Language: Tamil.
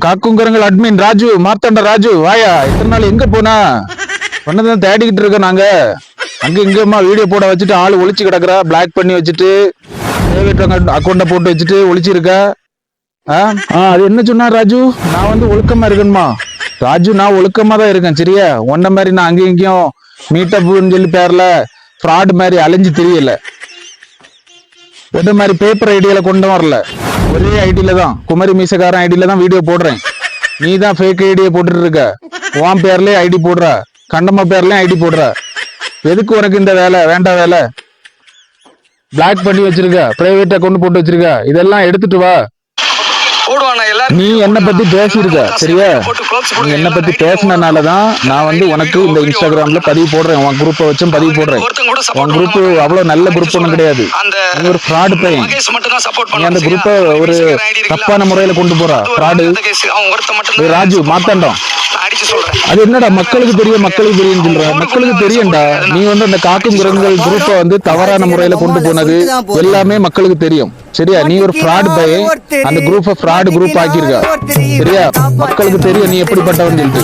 காக்குங்கரங்கள் அட்மின் ராஜு, மார்த்தாண்ட ராஜு, வாயா. இத்தனை நாள் எங்க போனா? பண்ணதான் தேடிக்கிட்டு இருக்கோம் நாங்க. அங்க இங்கம்மா வீடியோ போட வச்சுட்டு ஆளு ஒளிச்சு கிடக்குறா, பிளாக் பண்ணி வச்சுட்டு அக்கௌண்ட போட்டு வச்சுட்டு ஒளிச்சிருக்கா. அது என்ன சொன்னா ராஜு? நான் வந்து ஒழுக்கமா இருக்கணுமா? ராஜு, நான் ஒழுக்கமா தான் இருக்கேன் சரியா? ஒன்ன மாதிரி நான் அங்கேயும் இங்கேயும் மீட்டப்னு சொல்லி பேர்ல ஃப்ராட் மாதிரி அலைஞ்சு தெரியல. ஒன்ன மாதிரி பேப்பர் ஐடியில கொண்டு வரல. ஒரே ஐடியில தான், குமரி மீசக்காரன் ஐடியில தான் வீடியோ போடுறேன். நீ தான் ஃபேக் ஐடியை போட்டுட்டு இருக்க. உன் பேர்லயே ஐடி போடுற, கண்டம்மா பேர்லயும் ஐடி போடுற. எதுக்கு உனக்கு இந்த வேலை? வேண்டாம் வேலை. பிளாக் பண்ணி வச்சிருக்க, பிரைவேட் அக்கௌண்ட் போட்டு வச்சிருக்க. இதெல்லாம் எடுத்துட்டு வா. நீ என்ன பத்தி பேசிருக்க சரியா? நீ என்ன பத்தி பேசினனாலதான் நான் வந்து உனக்கு இந்த இன்ஸ்டாகிராம்ல பதிவு போடுறேன். உன் குரூப்பை வச்சும் பதிவு போடுறேன். உன் குரூப் அவ்வளவு நல்ல குரூப் ஒன்றும் கிடையாது. நீ ஒரு ஃப்ராடு பையன். நீ அந்த குரூப்பை ஒரு தப்பான முறையில கொண்டு போற ஃப்ராடு. ராஜு, மாத்தாண்டம். அது என்னடா மக்களுக்கு தெரியும் மக்களுக்கு தெரியும் சொல்ற? மக்களுக்கு தெரியும்டா. நீ வந்து அந்த காக்கும் குரங்குகள் குரூப்பை வந்து தவறான முறையில கொண்டு போனது எல்லாமே மக்களுக்கு தெரியும் சரியா? நீ ஒரு ஃப்ராட் பையன். அந்த குரூப்பை ஃப்ராட் குரூப் ஆக்கியிருக்க சரியா? மக்களுக்கு தெரியும் நீ எப்படிப்பட்டவன் சொல்லிட்டு.